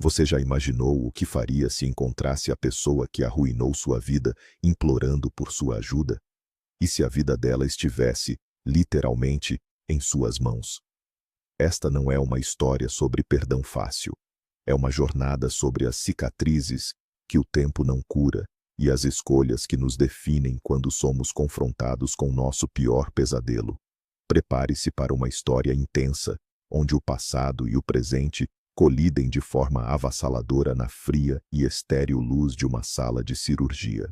Você já imaginou o que faria se encontrasse a pessoa que arruinou sua vida implorando por sua ajuda? E se a vida dela estivesse, literalmente, em suas mãos? Esta não é uma história sobre perdão fácil. É uma jornada sobre as cicatrizes que o tempo não cura e as escolhas que nos definem quando somos confrontados com nosso pior pesadelo. Prepare-se para uma história intensa, onde o passado e o presente colidem de forma avassaladora na fria e estéril luz de uma sala de cirurgia.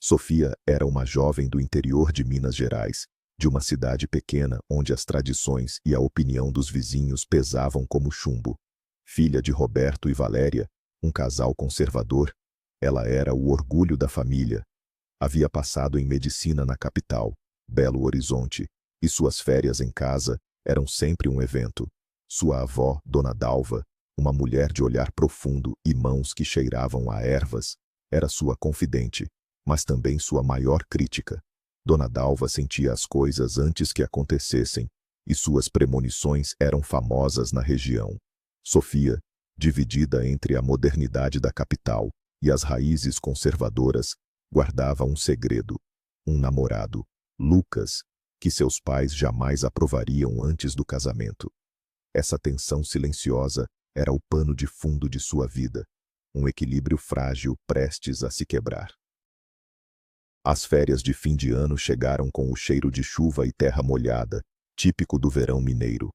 Sofia era uma jovem do interior de Minas Gerais, de uma cidade pequena onde as tradições e a opinião dos vizinhos pesavam como chumbo. Filha de Roberto e Valéria, um casal conservador, ela era o orgulho da família. Havia passado em medicina na capital, Belo Horizonte, e suas férias em casa eram sempre um evento. Sua avó, Dona Dalva, uma mulher de olhar profundo e mãos que cheiravam a ervas, era sua confidente, mas também sua maior crítica. Dona Dalva sentia as coisas antes que acontecessem, e suas premonições eram famosas na região. Sofia, dividida entre a modernidade da capital e as raízes conservadoras, guardava um segredo, um namorado, Lucas, que seus pais jamais aprovariam antes do casamento. Essa tensão silenciosa era o pano de fundo de sua vida, um equilíbrio frágil prestes a se quebrar. As férias de fim de ano chegaram com o cheiro de chuva e terra molhada, típico do verão mineiro.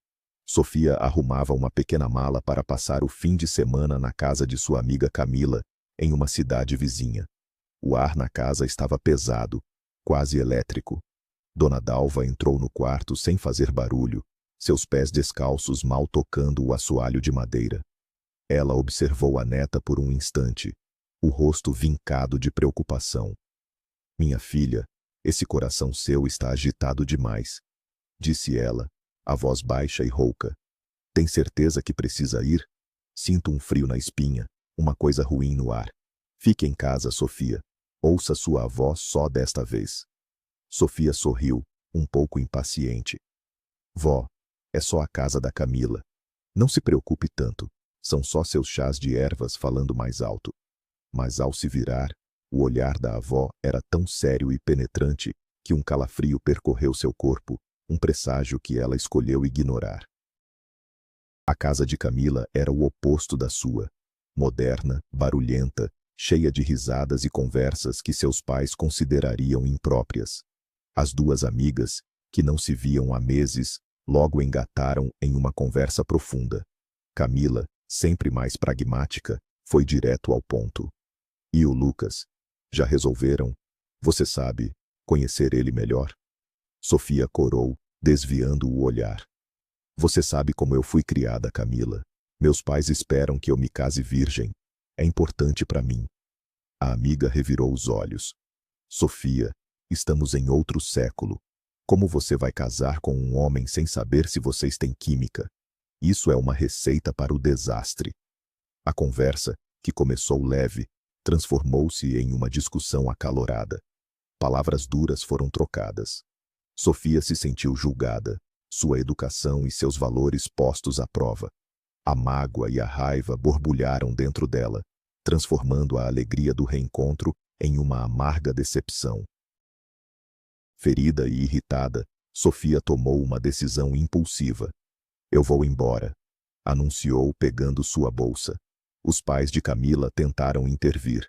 Sofia arrumava uma pequena mala para passar o fim de semana na casa de sua amiga Camila, em uma cidade vizinha. O ar na casa estava pesado, quase elétrico. Dona Dalva entrou no quarto sem fazer barulho, seus pés descalços mal tocando o assoalho de madeira. Ela observou a neta por um instante, o rosto vincado de preocupação. "Minha filha, esse coração seu está agitado demais", disse ela, a voz baixa e rouca. "Tem certeza que precisa ir? Sinto um frio na espinha, uma coisa ruim no ar. Fique em casa, Sofia. Ouça sua avó só desta vez." Sofia sorriu, um pouco impaciente. "Vó, é só a casa da Camila. Não se preocupe tanto, são só seus chás de ervas falando mais alto." Mas ao se virar, o olhar da avó era tão sério e penetrante que um calafrio percorreu seu corpo, um presságio que ela escolheu ignorar. A casa de Camila era o oposto da sua, moderna, barulhenta, cheia de risadas e conversas que seus pais considerariam impróprias. As duas amigas, que não se viam há meses, logo engataram em uma conversa profunda. Camila, sempre mais pragmática, foi direto ao ponto. "E o Lucas? Já resolveram? Você sabe, conhecer ele melhor?" Sofia corou, desviando o olhar. "Você sabe como eu fui criada, Camila. Meus pais esperam que eu me case virgem. É importante para mim." A amiga revirou os olhos. "Sofia, estamos em outro século. Como você vai casar com um homem sem saber se vocês têm química? Isso é uma receita para o desastre." A conversa, que começou leve, transformou-se em uma discussão acalorada. Palavras duras foram trocadas. Sofia se sentiu julgada, sua educação e seus valores postos à prova. A mágoa e a raiva borbulharam dentro dela, transformando a alegria do reencontro em uma amarga decepção. Ferida e irritada, Sofia tomou uma decisão impulsiva. "Eu vou embora", anunciou pegando sua bolsa. Os pais de Camila tentaram intervir.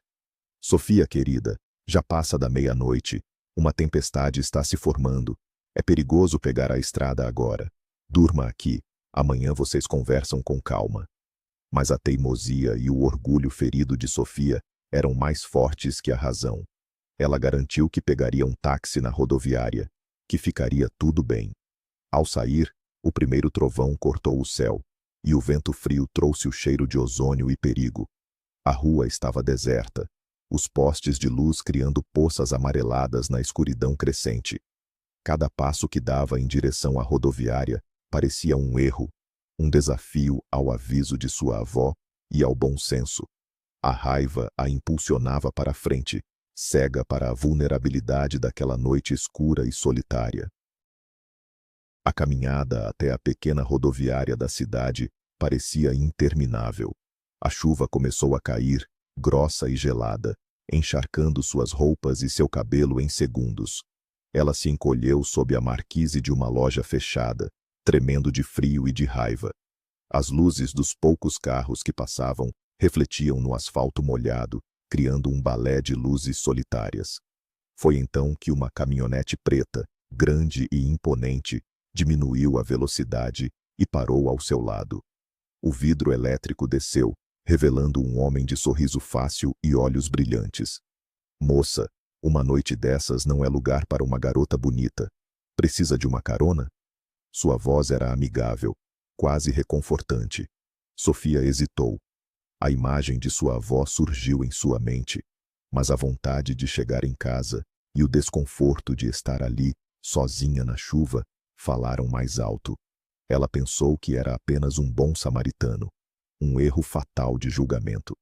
"Sofia, querida, já passa da meia-noite. Uma tempestade está se formando. É perigoso pegar a estrada agora. Durma aqui. Amanhã vocês conversam com calma." Mas a teimosia e o orgulho ferido de Sofia eram mais fortes que a razão. Ela garantiu que pegaria um táxi na rodoviária, que ficaria tudo bem. Ao sair, o primeiro trovão cortou o céu, e o vento frio trouxe o cheiro de ozônio e perigo. A rua estava deserta, os postes de luz criando poças amareladas na escuridão crescente. Cada passo que dava em direção à rodoviária parecia um erro, um desafio ao aviso de sua avó e ao bom senso. A raiva a impulsionava para a frente, cega para a vulnerabilidade daquela noite escura e solitária. A caminhada até a pequena rodoviária da cidade parecia interminável. A chuva começou a cair, grossa e gelada, encharcando suas roupas e seu cabelo em segundos. Ela se encolheu sob a marquise de uma loja fechada, tremendo de frio e de raiva. As luzes dos poucos carros que passavam refletiam no asfalto molhado, criando um balé de luzes solitárias. Foi então que uma caminhonete preta, grande e imponente, diminuiu a velocidade e parou ao seu lado. O vidro elétrico desceu, revelando um homem de sorriso fácil e olhos brilhantes. Moça, uma noite dessas não é lugar para uma garota bonita. Precisa de uma carona? Sua voz era amigável, quase reconfortante. Sofia hesitou. A imagem de sua avó surgiu em sua mente, mas a vontade de chegar em casa e o desconforto de estar ali, sozinha na chuva, falaram mais alto. Ela pensou que era apenas um bom samaritano, um erro fatal de julgamento.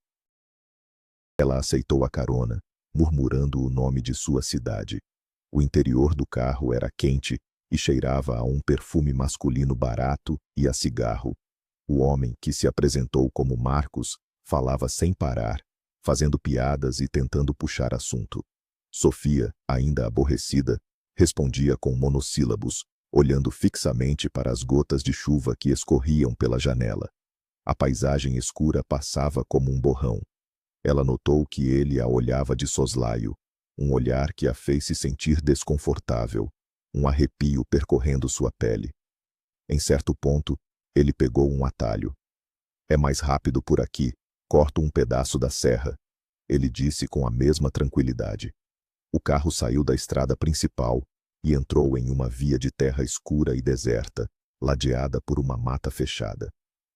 Ela aceitou a carona, murmurando o nome de sua cidade. O interior do carro era quente e cheirava a um perfume masculino barato e a cigarro. O homem, que se apresentou como Marcos, falava sem parar, fazendo piadas e tentando puxar assunto. Sofia, ainda aborrecida, respondia com monossílabos, olhando fixamente para as gotas de chuva que escorriam pela janela. A paisagem escura passava como um borrão. Ela notou que ele a olhava de soslaio, um olhar que a fez se sentir desconfortável, um arrepio percorrendo sua pele. Em certo ponto, ele pegou um atalho. É mais rápido por aqui, corto um pedaço da serra, ele disse com a mesma tranquilidade. O carro saiu da estrada principal e entrou em uma via de terra escura e deserta, ladeada por uma mata fechada.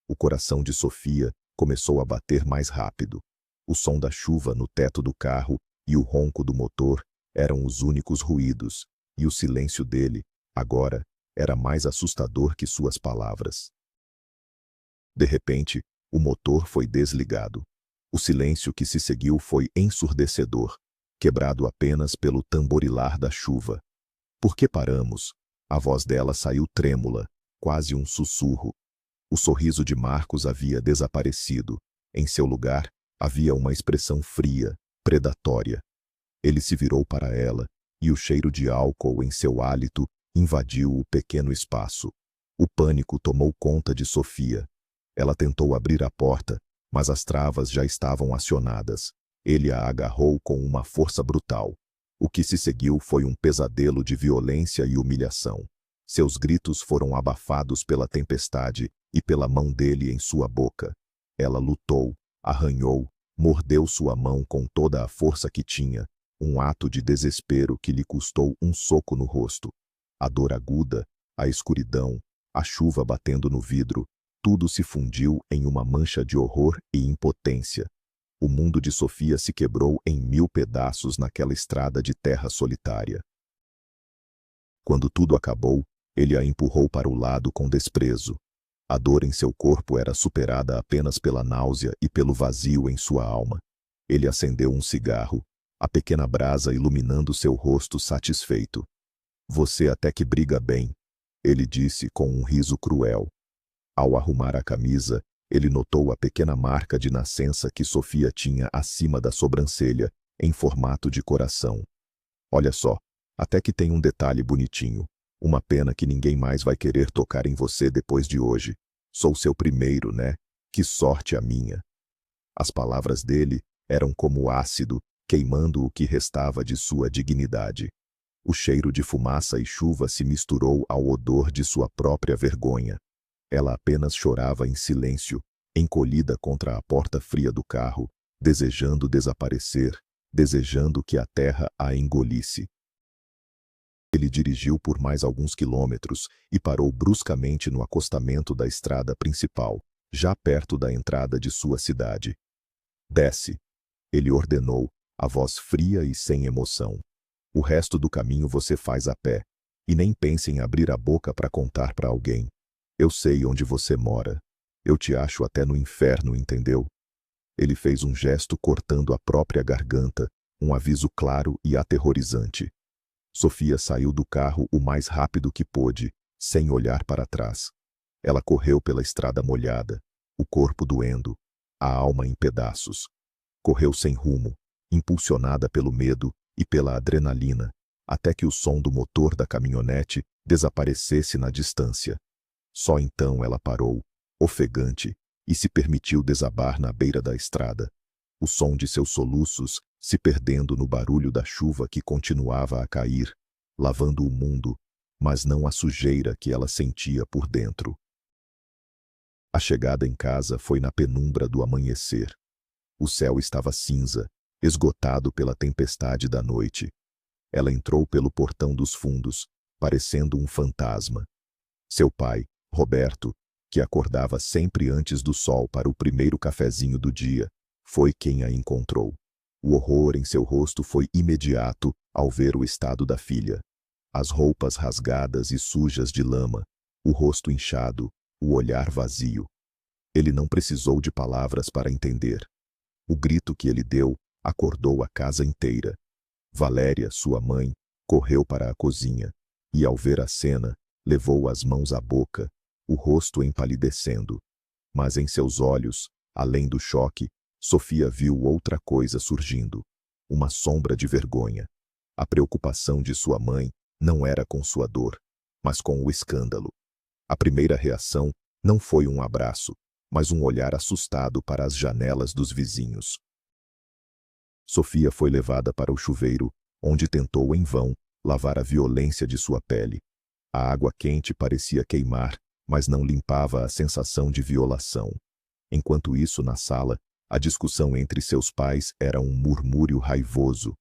O coração de Sofia começou a bater mais rápido. O som da chuva no teto do carro e o ronco do motor eram os únicos ruídos, e o silêncio dele, agora, era mais assustador que suas palavras. De repente, o motor foi desligado. O silêncio que se seguiu foi ensurdecedor, quebrado apenas pelo tamborilar da chuva. Por que paramos? A voz dela saiu trêmula, quase um sussurro. O sorriso de Marcos havia desaparecido. Em seu lugar, havia uma expressão fria, predatória. Ele se virou para ela, e o cheiro de álcool em seu hálito invadiu o pequeno espaço. O pânico tomou conta de Sofia. Ela tentou abrir a porta, mas as travas já estavam acionadas. Ele a agarrou com uma força brutal. O que se seguiu foi um pesadelo de violência e humilhação. Seus gritos foram abafados pela tempestade e pela mão dele em sua boca. Ela lutou, arranhou, mordeu sua mão com toda a força que tinha, um ato de desespero que lhe custou um soco no rosto. A dor aguda, a escuridão, a chuva batendo no vidro, tudo se fundiu em uma mancha de horror e impotência. O mundo de Sofia se quebrou em 1000 pedaços naquela estrada de terra solitária. Quando tudo acabou, ele a empurrou para o lado com desprezo. A dor em seu corpo era superada apenas pela náusea e pelo vazio em sua alma. Ele acendeu um cigarro, a pequena brasa iluminando seu rosto satisfeito. Você até que briga bem, ele disse com um riso cruel. Ao arrumar a camisa, ele notou a pequena marca de nascença que Sofia tinha acima da sobrancelha, em formato de coração. Olha só, até que tem um detalhe bonitinho. Uma pena que ninguém mais vai querer tocar em você depois de hoje. Sou seu primeiro, né? Que sorte a minha. As palavras dele eram como ácido, queimando o que restava de sua dignidade. O cheiro de fumaça e chuva se misturou ao odor de sua própria vergonha. Ela apenas chorava em silêncio, encolhida contra a porta fria do carro, desejando desaparecer, desejando que a terra a engolisse. Ele dirigiu por mais alguns quilômetros e parou bruscamente no acostamento da estrada principal, já perto da entrada de sua cidade. Desce, ele ordenou, a voz fria e sem emoção. O resto do caminho você faz a pé, e nem pense em abrir a boca para contar para alguém. Eu sei onde você mora. Eu te acho até no inferno, entendeu? Ele fez um gesto cortando a própria garganta, um aviso claro e aterrorizante. Sofia saiu do carro o mais rápido que pôde, sem olhar para trás. Ela correu pela estrada molhada, o corpo doendo, a alma em pedaços. Correu sem rumo, impulsionada pelo medo e pela adrenalina, até que o som do motor da caminhonete desaparecesse na distância. Só então ela parou, ofegante, e se permitiu desabar na beira da estrada. O som de seus soluços se perdendo no barulho da chuva que continuava a cair, lavando o mundo, mas não a sujeira que ela sentia por dentro. A chegada em casa foi na penumbra do amanhecer. O céu estava cinza, esgotado pela tempestade da noite. Ela entrou pelo portão dos fundos, parecendo um fantasma. Seu pai, Roberto, que acordava sempre antes do sol para o primeiro cafezinho do dia, foi quem a encontrou. O horror em seu rosto foi imediato ao ver o estado da filha. As roupas rasgadas e sujas de lama, o rosto inchado, o olhar vazio. Ele não precisou de palavras para entender. O grito que ele deu acordou a casa inteira. Valéria, sua mãe, correu para a cozinha e, ao ver a cena, levou as mãos à boca, o rosto empalidecendo. Mas em seus olhos, além do choque, Sofia viu outra coisa surgindo, uma sombra de vergonha. A preocupação de sua mãe não era com sua dor, mas com o escândalo. A primeira reação não foi um abraço, mas um olhar assustado para as janelas dos vizinhos. Sofia foi levada para o chuveiro, onde tentou em vão lavar a violência de sua pele. A água quente parecia queimar, mas não limpava a sensação de violação. Enquanto isso, na sala, a discussão entre seus pais era um murmúrio raivoso.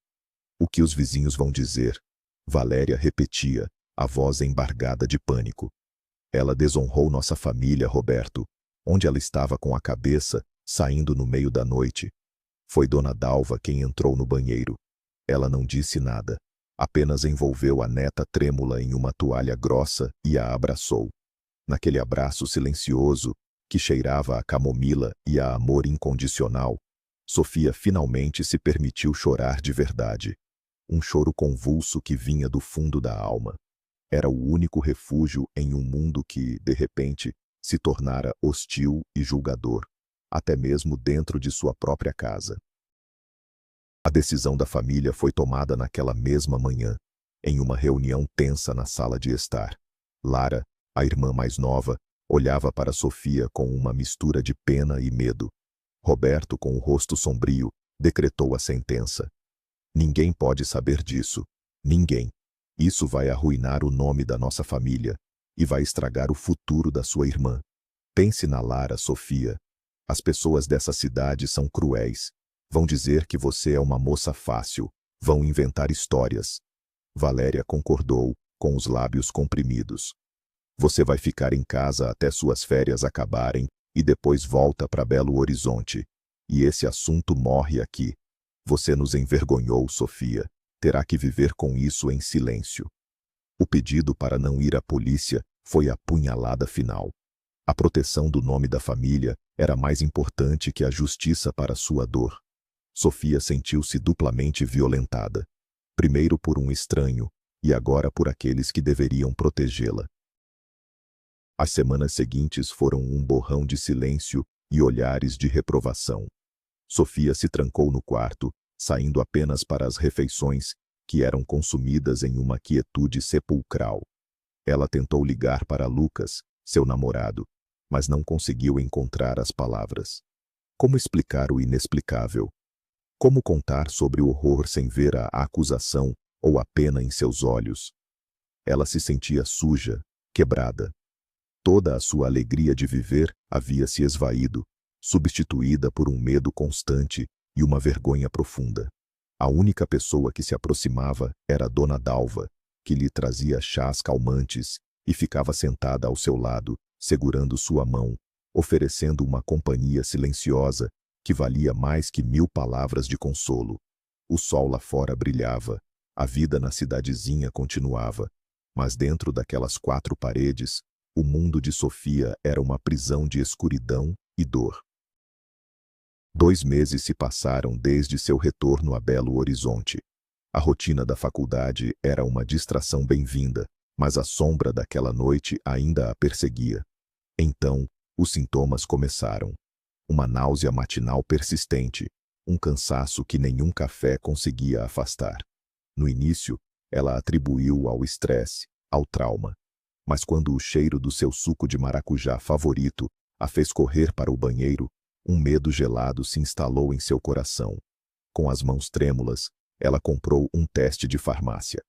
O que os vizinhos vão dizer? Valéria repetia, a voz embargada de pânico. Ela desonrou nossa família, Roberto. Onde ela estava com a cabeça, saindo no meio da noite. Foi Dona Dalva quem entrou no banheiro. Ela não disse nada. Apenas envolveu a neta trêmula em uma toalha grossa e a abraçou. Naquele abraço silencioso, que cheirava a camomila e a amor incondicional, Sofia finalmente se permitiu chorar de verdade. Um choro convulso que vinha do fundo da alma. Era o único refúgio em um mundo que, de repente, se tornara hostil e julgador, até mesmo dentro de sua própria casa. A decisão da família foi tomada naquela mesma manhã, em uma reunião tensa na sala de estar. Lara, a irmã mais nova, olhava para Sofia com uma mistura de pena e medo. Roberto, com o rosto sombrio, decretou a sentença. Ninguém pode saber disso. Ninguém. Isso vai arruinar o nome da nossa família e vai estragar o futuro da sua irmã. Pense na Lara, Sofia. As pessoas dessa cidade são cruéis. Vão dizer que você é uma moça fácil. Vão inventar histórias. Valéria concordou, com os lábios comprimidos. Você vai ficar em casa até suas férias acabarem e depois volta para Belo Horizonte. E esse assunto morre aqui. Você nos envergonhou, Sofia. Terá que viver com isso em silêncio. O pedido para não ir à polícia foi a punhalada final. A proteção do nome da família era mais importante que a justiça para sua dor. Sofia sentiu-se duplamente violentada. Primeiro por um estranho, e agora por aqueles que deveriam protegê-la. As semanas seguintes foram um borrão de silêncio e olhares de reprovação. Sofia se trancou no quarto, saindo apenas para as refeições, que eram consumidas em uma quietude sepulcral. Ela tentou ligar para Lucas, seu namorado, mas não conseguiu encontrar as palavras. Como explicar o inexplicável? Como contar sobre o horror sem ver a acusação ou a pena em seus olhos? Ela se sentia suja, quebrada. Toda a sua alegria de viver havia se esvaído, substituída por um medo constante e uma vergonha profunda. A única pessoa que se aproximava era Dona Dalva, que lhe trazia chás calmantes e ficava sentada ao seu lado, segurando sua mão, oferecendo uma companhia silenciosa que valia mais que 1000 palavras de consolo. O sol lá fora brilhava, a vida na cidadezinha continuava, mas dentro daquelas 4 paredes, o mundo de Sofia era uma prisão de escuridão e dor. 2 meses se passaram desde seu retorno a Belo Horizonte. A rotina da faculdade era uma distração bem-vinda, mas a sombra daquela noite ainda a perseguia. Então, Os sintomas começaram. Uma náusea matinal persistente, um cansaço que nenhum café conseguia afastar. No início, ela atribuiu ao estresse, ao trauma. Mas quando o cheiro do seu suco de maracujá favorito a fez correr para o banheiro, um medo gelado se instalou em seu coração. Com as mãos trêmulas, ela comprou um teste de farmácia.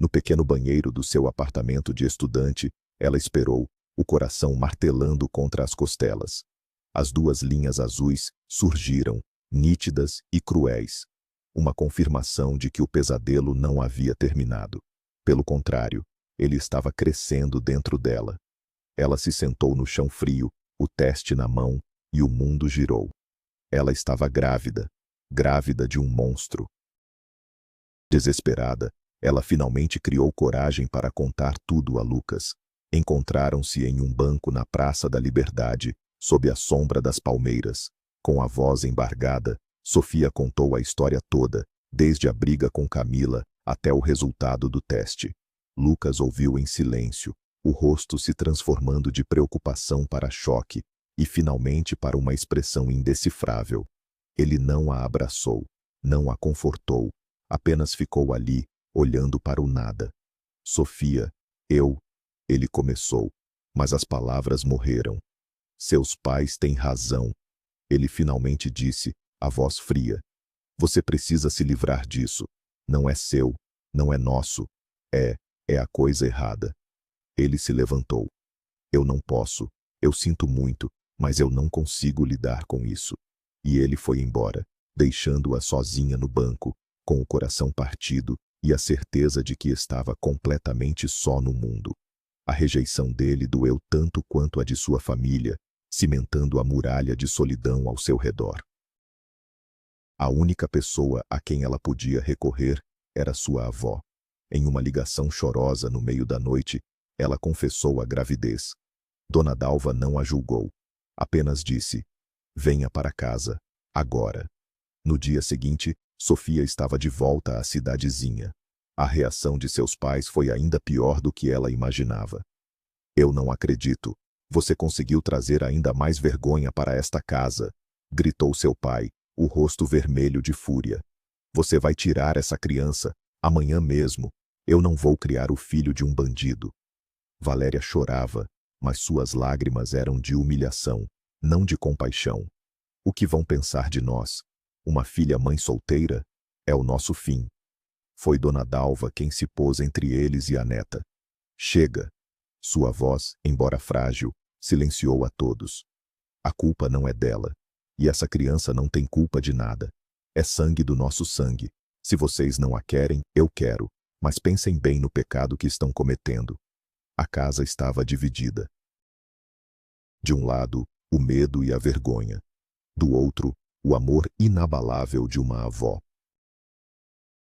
No pequeno banheiro do seu apartamento de estudante, ela esperou, o coração martelando contra as costelas. As duas linhas azuis surgiram, nítidas e cruéis. Uma confirmação de que o pesadelo não havia terminado. Pelo contrário, ele estava crescendo dentro dela. Ela se sentou no chão frio, o teste na mão, e o mundo girou. Ela estava grávida, grávida de um monstro. Desesperada, ela finalmente criou coragem para contar tudo a Lucas. Encontraram-se em um banco na Praça da Liberdade, sob a sombra das palmeiras. Com a voz embargada, Sofia contou a história toda, desde a briga com Camila até o resultado do teste. Lucas ouviu em silêncio, o rosto se transformando de preocupação para choque e finalmente para uma expressão indecifrável. Ele não a abraçou, não a confortou, apenas ficou ali, olhando para o nada. Sofia, ele começou, mas as palavras morreram. Seus pais têm razão. Ele finalmente disse, a voz fria. Você precisa se livrar disso. Não é seu, não é nosso. É a coisa errada. Ele se levantou. Eu não posso, eu sinto muito, mas eu não consigo lidar com isso. E ele foi embora, deixando-a sozinha no banco, com o coração partido e a certeza de que estava completamente só no mundo. A rejeição dele doeu tanto quanto a de sua família, cimentando a muralha de solidão ao seu redor. A única pessoa a quem ela podia recorrer era sua avó. Em uma ligação chorosa no meio da noite, ela confessou a gravidez. Dona Dalva não a julgou. Apenas disse, venha para casa, agora. No dia seguinte, Sofia estava de volta à cidadezinha. A reação de seus pais foi ainda pior do que ela imaginava. Eu não acredito. Você conseguiu trazer ainda mais vergonha para esta casa, gritou seu pai, o rosto vermelho de fúria. Você vai tirar essa criança, amanhã mesmo. Eu não vou criar o filho de um bandido. Valéria chorava, mas suas lágrimas eram de humilhação, não de compaixão. O que vão pensar de nós? Uma filha mãe solteira? É o nosso fim. Foi Dona Dalva quem se pôs entre eles e a neta. Chega! Sua voz, embora frágil, silenciou a todos. A culpa não é dela. E essa criança não tem culpa de nada. É sangue do nosso sangue. Se vocês não a querem, eu quero. Mas pensem bem no pecado que estão cometendo. A casa estava dividida. De um lado, o medo e a vergonha. Do outro, o amor inabalável de uma avó.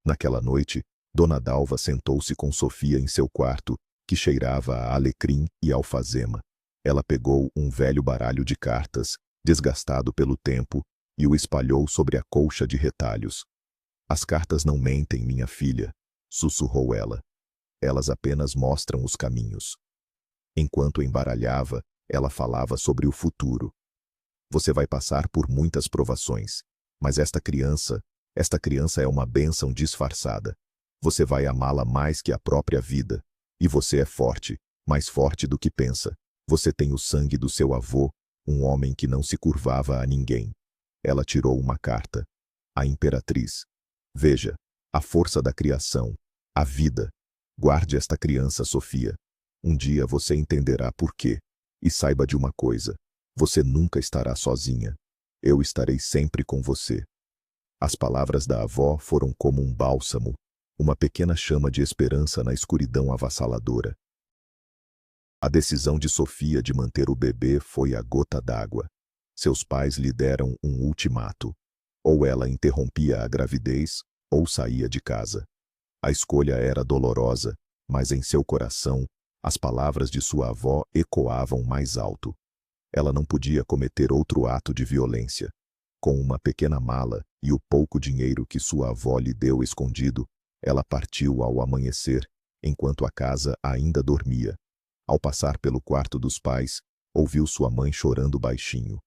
Naquela noite, Dona Dalva sentou-se com Sofia em seu quarto, que cheirava a alecrim e alfazema. Ela pegou um velho baralho de cartas, desgastado pelo tempo, e o espalhou sobre a colcha de retalhos. As cartas não mentem, minha filha, sussurrou ela. Elas apenas mostram os caminhos. Enquanto embaralhava, ela falava sobre o futuro. Você vai passar por muitas provações, mas esta criança é uma bênção disfarçada. Você vai amá-la mais que a própria vida. E você é forte, mais forte do que pensa. Você tem o sangue do seu avô, um homem que não se curvava a ninguém. Ela tirou uma carta. A Imperatriz. Veja, a força da criação, a vida. Guarde esta criança, Sofia. Um dia você entenderá por quê. E saiba de uma coisa. Você nunca estará sozinha. Eu estarei sempre com você. As palavras da avó foram como um bálsamo, uma pequena chama de esperança na escuridão avassaladora. A decisão de Sofia de manter o bebê foi a gota d'água. Seus pais lhe deram um ultimato. Ou ela interrompia a gravidez, ou saía de casa. A escolha era dolorosa, mas em seu coração, as palavras de sua avó ecoavam mais alto. Ela não podia cometer outro ato de violência. Com uma pequena mala e o pouco dinheiro que sua avó lhe deu escondido, ela partiu ao amanhecer, enquanto a casa ainda dormia. Ao passar pelo quarto dos pais, ouviu sua mãe chorando baixinho.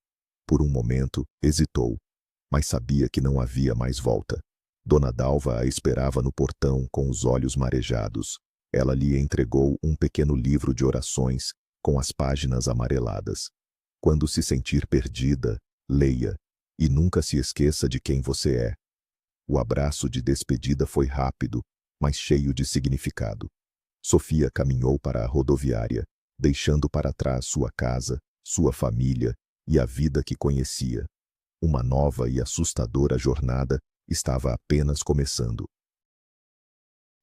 Por um momento, hesitou, mas sabia que não havia mais volta. Dona Dalva a esperava no portão com os olhos marejados. Ela lhe entregou um pequeno livro de orações, com as páginas amareladas. Quando se sentir perdida, leia, e nunca se esqueça de quem você é. O abraço de despedida foi rápido, mas cheio de significado. Sofia caminhou para a rodoviária, deixando para trás sua casa, sua família e a vida que conhecia. Uma nova e assustadora jornada estava apenas começando.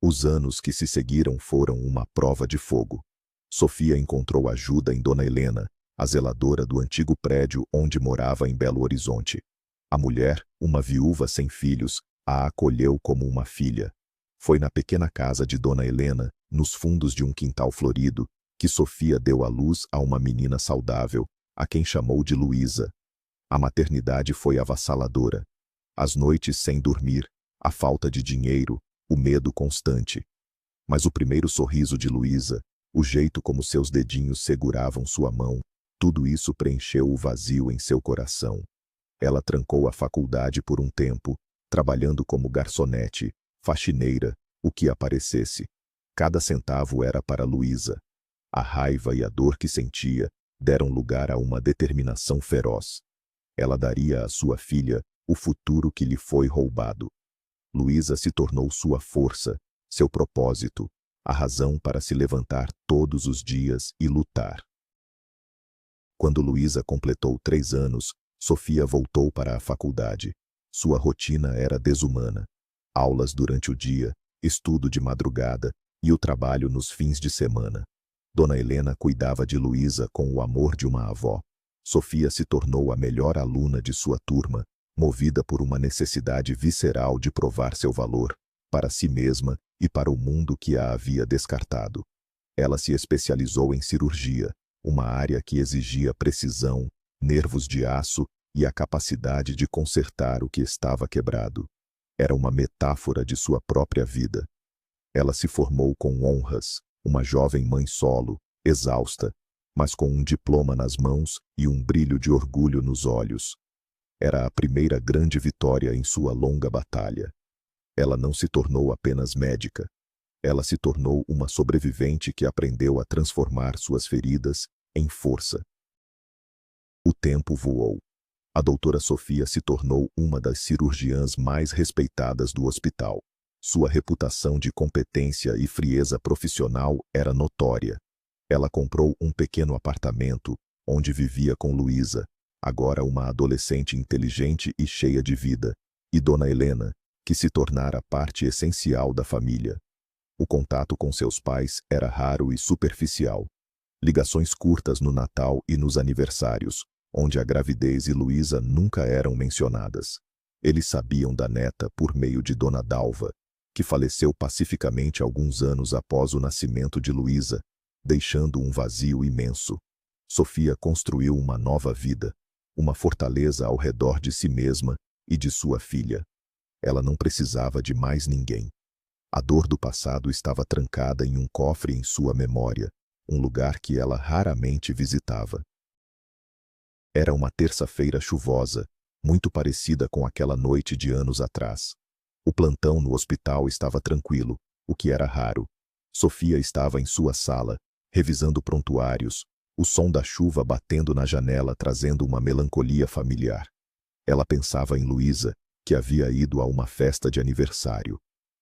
Os anos que se seguiram foram uma prova de fogo. Sofia encontrou ajuda em Dona Helena, a zeladora do antigo prédio onde morava em Belo Horizonte. A mulher, uma viúva sem filhos, a acolheu como uma filha. Foi na pequena casa de Dona Helena, nos fundos de um quintal florido, que Sofia deu à luz a uma menina saudável, a quem chamou de Luísa. A maternidade foi avassaladora. As noites sem dormir, a falta de dinheiro, o medo constante. Mas o primeiro sorriso de Luísa, o jeito como seus dedinhos seguravam sua mão, tudo isso preencheu o vazio em seu coração. Ela trancou a faculdade por um tempo, trabalhando como garçonete, faxineira, o que aparecesse. Cada centavo era para Luísa. A raiva e a dor que sentia deram lugar a uma determinação feroz. Ela daria à sua filha o futuro que lhe foi roubado. Luísa se tornou sua força, seu propósito, a razão para se levantar todos os dias e lutar. Quando Luísa completou 3 anos, Sofia voltou para a faculdade. Sua rotina era desumana. Aulas durante o dia, estudo de madrugada e o trabalho nos fins de semana. Dona Helena cuidava de Luísa com o amor de uma avó. Sofia se tornou a melhor aluna de sua turma, movida por uma necessidade visceral de provar seu valor, para si mesma e para o mundo que a havia descartado. Ela se especializou em cirurgia, uma área que exigia precisão, nervos de aço e a capacidade de consertar o que estava quebrado. Era uma metáfora de sua própria vida. Ela se formou com honras, uma jovem mãe solo, exausta, mas com um diploma nas mãos e um brilho de orgulho nos olhos. Era a primeira grande vitória em sua longa batalha. Ela não se tornou apenas médica. Ela se tornou uma sobrevivente que aprendeu a transformar suas feridas em força. O tempo voou. A doutora Sofia se tornou uma das cirurgiãs mais respeitadas do hospital. Sua reputação de competência e frieza profissional era notória. Ela comprou um pequeno apartamento, onde vivia com Luísa, agora uma adolescente inteligente e cheia de vida, e Dona Helena, que se tornara parte essencial da família. O contato com seus pais era raro e superficial. Ligações curtas no Natal e nos aniversários, onde a gravidez e Luísa nunca eram mencionadas. Eles sabiam da neta por meio de Dona Dalva, que faleceu pacificamente alguns anos após o nascimento de Luísa, deixando um vazio imenso. Sofia construiu uma nova vida, uma fortaleza ao redor de si mesma e de sua filha. Ela não precisava de mais ninguém. A dor do passado estava trancada em um cofre em sua memória, um lugar que ela raramente visitava. Era uma terça-feira chuvosa, muito parecida com aquela noite de anos atrás. O plantão no hospital estava tranquilo, o que era raro. Sofia estava em sua sala, revisando prontuários, o som da chuva batendo na janela trazendo uma melancolia familiar. Ela pensava em Luísa, que havia ido a uma festa de aniversário.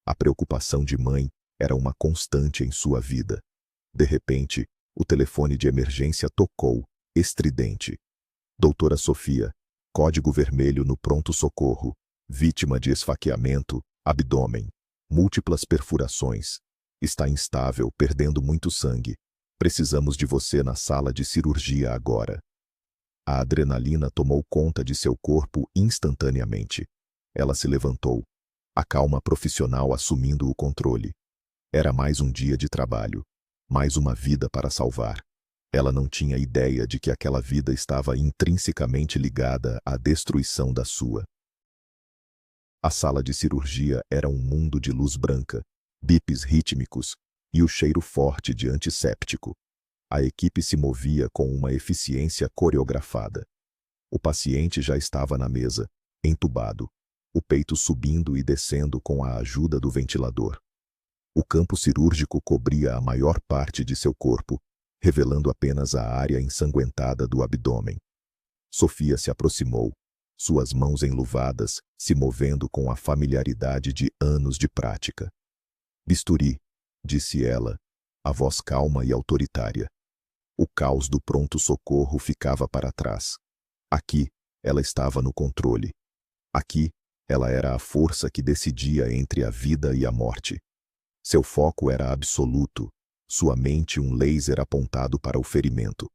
A preocupação de mãe era uma constante em sua vida. De repente, o telefone de emergência tocou, estridente. Doutora Sofia, código vermelho no pronto-socorro, vítima de esfaqueamento, abdômen, múltiplas perfurações. Está instável, perdendo muito sangue. Precisamos de você na sala de cirurgia agora. A adrenalina tomou conta de seu corpo instantaneamente. Ela se levantou, a calma profissional assumindo o controle. Era mais um dia de trabalho, mais uma vida para salvar. Ela não tinha ideia de que aquela vida estava intrinsecamente ligada à destruição da sua. A sala de cirurgia era um mundo de luz branca, bips rítmicos e o cheiro forte de antisséptico. A equipe se movia com uma eficiência coreografada. O paciente já estava na mesa, entubado, o peito subindo e descendo com a ajuda do ventilador. O campo cirúrgico cobria a maior parte de seu corpo, revelando apenas a área ensanguentada do abdômen. Sofia se aproximou, suas mãos enluvadas, se movendo com a familiaridade de anos de prática. "Bisturi", disse ela, a voz calma e autoritária. O caos do pronto-socorro ficava para trás. Aqui, ela estava no controle. Aqui, ela era a força que decidia entre a vida e a morte. Seu foco era absoluto, sua mente um laser apontado para o ferimento.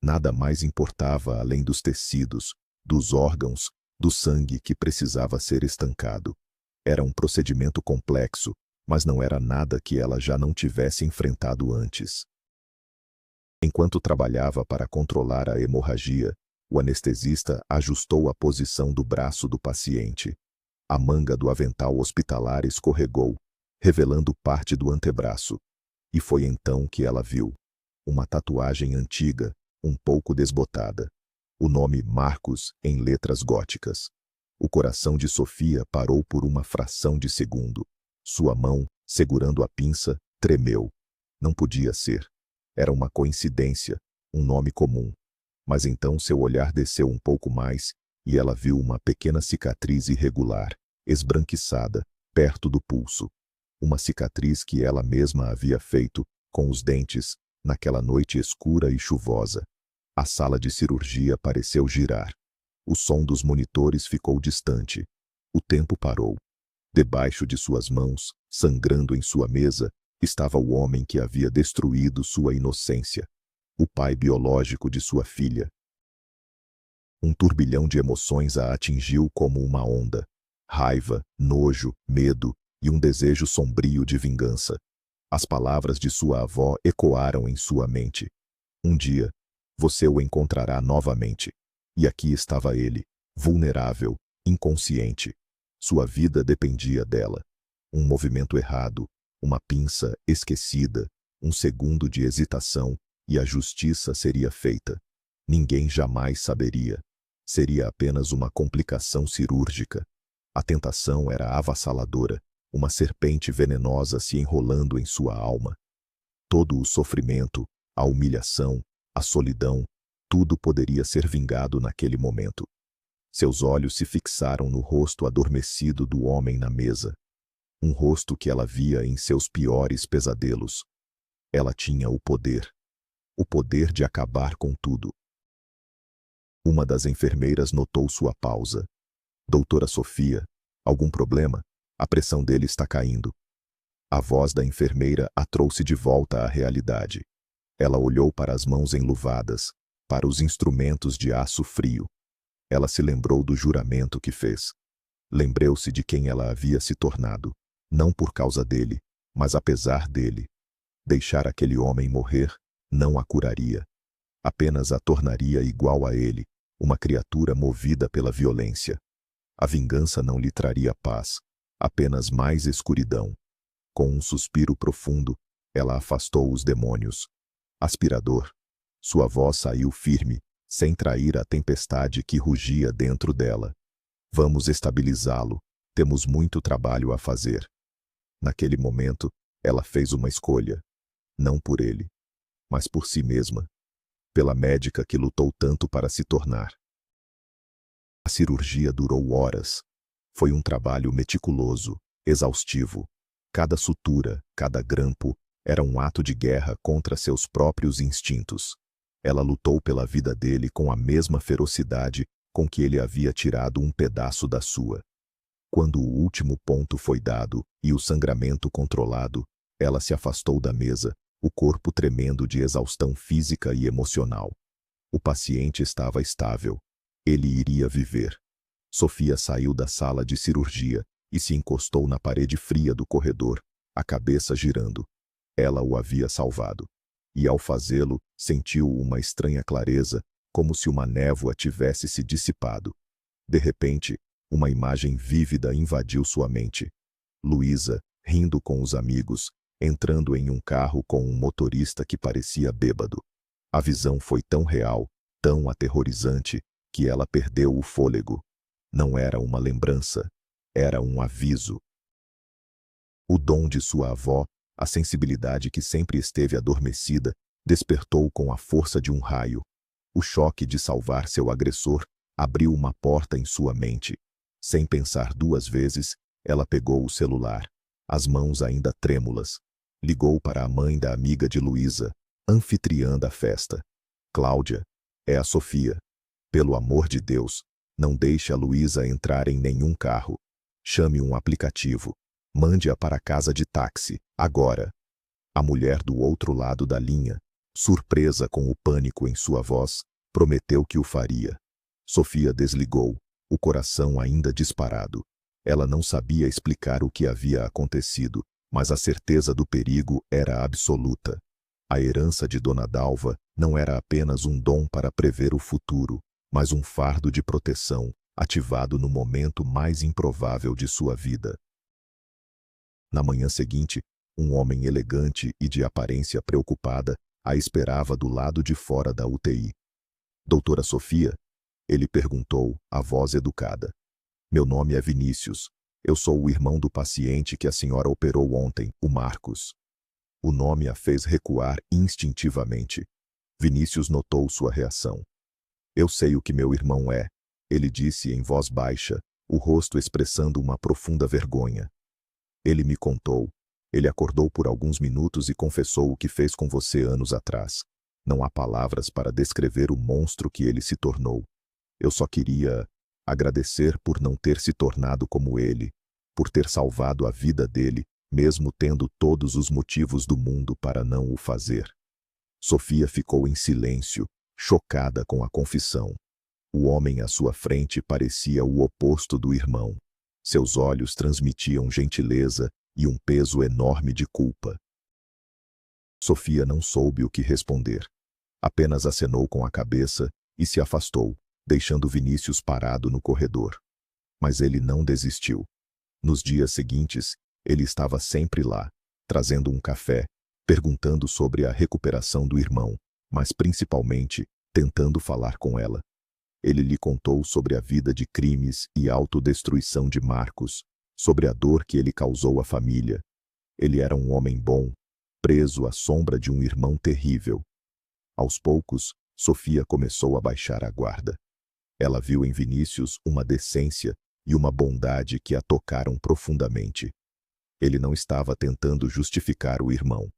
Nada mais importava além dos tecidos, dos órgãos, do sangue que precisava ser estancado. Era um procedimento complexo, mas não era nada que ela já não tivesse enfrentado antes. Enquanto trabalhava para controlar a hemorragia, o anestesista ajustou a posição do braço do paciente. A manga do avental hospitalar escorregou, revelando parte do antebraço. E foi então que ela viu uma tatuagem antiga, um pouco desbotada. O nome Marcos em letras góticas. O coração de Sofia parou por uma fração de segundo. Sua mão, segurando a pinça, tremeu. Não podia ser. Era uma coincidência, um nome comum. Mas então seu olhar desceu um pouco mais, e ela viu uma pequena cicatriz irregular, esbranquiçada, perto do pulso. Uma cicatriz que ela mesma havia feito, com os dentes, naquela noite escura e chuvosa. A sala de cirurgia pareceu girar. O som dos monitores ficou distante. O tempo parou. Debaixo de suas mãos, sangrando em sua mesa, estava o homem que havia destruído sua inocência. O pai biológico de sua filha. Um turbilhão de emoções a atingiu como uma onda. Raiva, nojo, medo e um desejo sombrio de vingança. As palavras de sua avó ecoaram em sua mente. Um dia, você o encontrará novamente. E aqui estava ele, vulnerável, inconsciente. Sua vida dependia dela. Um movimento errado, uma pinça esquecida, um segundo de hesitação, e a justiça seria feita. Ninguém jamais saberia. Seria apenas uma complicação cirúrgica. A tentação era avassaladora, uma serpente venenosa se enrolando em sua alma. Todo o sofrimento, a humilhação, a solidão, tudo poderia ser vingado naquele momento. Seus olhos se fixaram no rosto adormecido do homem na mesa. Um rosto que ela via em seus piores pesadelos. Ela tinha o poder de acabar com tudo. Uma das enfermeiras notou sua pausa. "Doutora Sofia, algum problema? A pressão dele está caindo." A voz da enfermeira a trouxe de volta à realidade. Ela olhou para as mãos enluvadas, para os instrumentos de aço frio. Ela se lembrou do juramento que fez. Lembrou-se de quem ela havia se tornado, não por causa dele, mas apesar dele. Deixar aquele homem morrer não a curaria. Apenas a tornaria igual a ele, uma criatura movida pela violência. A vingança não lhe traria paz, apenas mais escuridão. Com um suspiro profundo, ela afastou os demônios. Aspirador. Sua voz saiu firme, sem trair a tempestade que rugia dentro dela. "Vamos estabilizá-lo. Temos muito trabalho a fazer." Naquele momento, ela fez uma escolha. Não por ele, mas por si mesma. Pela médica que lutou tanto para se tornar. A cirurgia durou horas. Foi um trabalho meticuloso, exaustivo. Cada sutura, cada grampo, era um ato de guerra contra seus próprios instintos. Ela lutou pela vida dele com a mesma ferocidade com que ele havia tirado um pedaço da sua. Quando o último ponto foi dado e o sangramento controlado, ela se afastou da mesa, o corpo tremendo de exaustão física e emocional. O paciente estava estável. Ele iria viver. Sofia saiu da sala de cirurgia e se encostou na parede fria do corredor, a cabeça girando. Ela o havia salvado. E ao fazê-lo, sentiu uma estranha clareza, como se uma névoa tivesse se dissipado. De repente, uma imagem vívida invadiu sua mente. Luísa, rindo com os amigos, entrando em um carro com um motorista que parecia bêbado. A visão foi tão real, tão aterrorizante, que ela perdeu o fôlego. Não era uma lembrança, era um aviso. O dom de sua avó, a sensibilidade que sempre esteve adormecida, despertou com a força de um raio. O choque de salvar seu agressor abriu uma porta em sua mente. Sem pensar duas vezes, ela pegou o celular, as mãos ainda trêmulas. Ligou para a mãe da amiga de Luísa, anfitriã da festa. Cláudia, é a Sofia. Pelo amor de Deus, não deixe a Luísa entrar em nenhum carro. Chame um aplicativo. Mande-a para a casa de táxi, agora. A mulher do outro lado da linha, surpresa com o pânico em sua voz, prometeu que o faria. Sofia desligou, o coração ainda disparado. Ela não sabia explicar o que havia acontecido, mas a certeza do perigo era absoluta. A herança de Dona Dalva não era apenas um dom para prever o futuro, mas um fardo de proteção, ativado no momento mais improvável de sua vida. Na manhã seguinte, um homem elegante e de aparência preocupada a esperava do lado de fora da UTI. Doutora Sofia? Ele perguntou, a voz educada. Meu nome é Vinícius. Eu sou o irmão do paciente que a senhora operou ontem, o Marcos. O nome a fez recuar instintivamente. Vinícius notou sua reação. Eu sei o que meu irmão é, ele disse em voz baixa, o rosto expressando uma profunda vergonha. Ele me contou. Ele acordou por alguns minutos e confessou o que fez com você anos atrás. Não há palavras para descrever o monstro que ele se tornou. Eu só queria agradecer por não ter se tornado como ele, por ter salvado a vida dele, mesmo tendo todos os motivos do mundo para não o fazer. Sofia ficou em silêncio, chocada com a confissão. O homem à sua frente parecia o oposto do irmão. Seus olhos transmitiam gentileza e um peso enorme de culpa. Sofia não soube o que responder. Apenas acenou com a cabeça e se afastou, deixando Vinícius parado no corredor. Mas ele não desistiu. Nos dias seguintes, ele estava sempre lá, trazendo um café, perguntando sobre a recuperação do irmão, mas principalmente tentando falar com ela. Ele lhe contou sobre a vida de crimes e autodestruição de Marcos, sobre a dor que ele causou à família. Ele era um homem bom, preso à sombra de um irmão terrível. Aos poucos, Sofia começou a baixar a guarda. Ela viu em Vinícius uma decência e uma bondade que a tocaram profundamente. Ele não estava tentando justificar o irmão.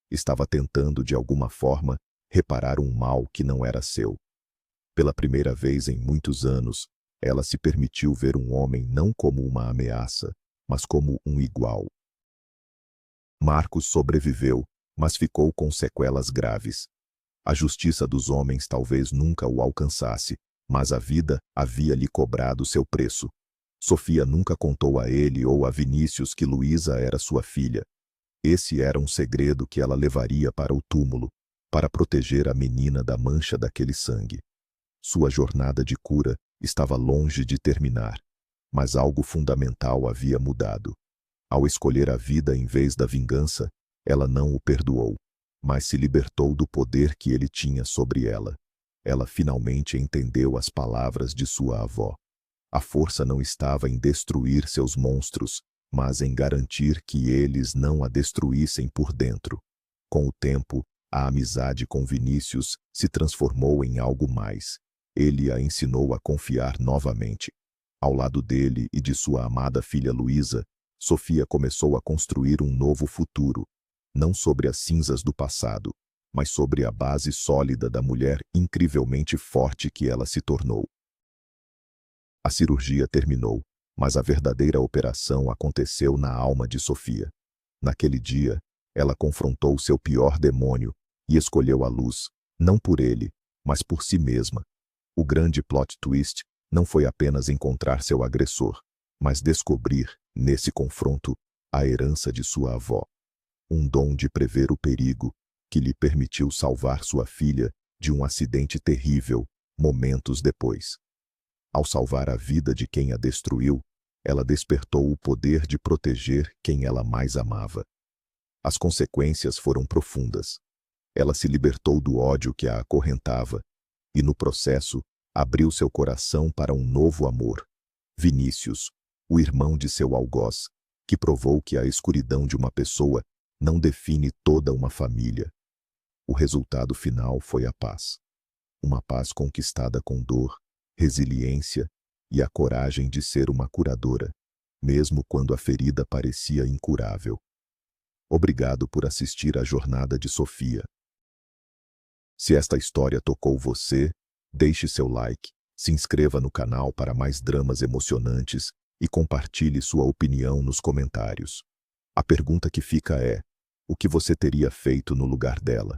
Estava tentando, de alguma forma, reparar um mal que não era seu. Pela primeira vez em muitos anos, ela se permitiu ver um homem não como uma ameaça, mas como um igual. Marcos sobreviveu, mas ficou com sequelas graves. A justiça dos homens talvez nunca o alcançasse, mas a vida havia lhe cobrado seu preço. Sofia nunca contou a ele ou a Vinícius que Luísa era sua filha. Esse era um segredo que ela levaria para o túmulo, para proteger a menina da mancha daquele sangue. Sua jornada de cura estava longe de terminar, mas algo fundamental havia mudado. Ao escolher a vida em vez da vingança, ela não o perdoou, mas se libertou do poder que ele tinha sobre ela. Ela finalmente entendeu as palavras de sua avó. A força não estava em destruir seus monstros, mas em garantir que eles não a destruíssem por dentro. Com o tempo, a amizade com Vinícius se transformou em algo mais. Ele a ensinou a confiar novamente. Ao lado dele e de sua amada filha Luísa, Sofia começou a construir um novo futuro, não sobre as cinzas do passado, mas sobre a base sólida da mulher incrivelmente forte que ela se tornou. A cirurgia terminou, mas a verdadeira operação aconteceu na alma de Sofia. Naquele dia, ela confrontou seu pior demônio e escolheu a luz, não por ele, mas por si mesma. O grande plot twist não foi apenas encontrar seu agressor, mas descobrir, nesse confronto, a herança de sua avó. Um dom de prever o perigo, que lhe permitiu salvar sua filha de um acidente terrível, momentos depois. Ao salvar a vida de quem a destruiu, ela despertou o poder de proteger quem ela mais amava. As consequências foram profundas. Ela se libertou do ódio que a acorrentava e, no processo, abriu seu coração para um novo amor. Vinícius, o irmão de seu algoz, que provou que a escuridão de uma pessoa não define toda uma família. O resultado final foi a paz. Uma paz conquistada com dor, resiliência e a coragem de ser uma curadora, mesmo quando a ferida parecia incurável. Obrigado por assistir à jornada de Sofia. Se esta história tocou você, deixe seu like, se inscreva no canal para mais dramas emocionantes e compartilhe sua opinião nos comentários. A pergunta que fica é: o que você teria feito no lugar dela?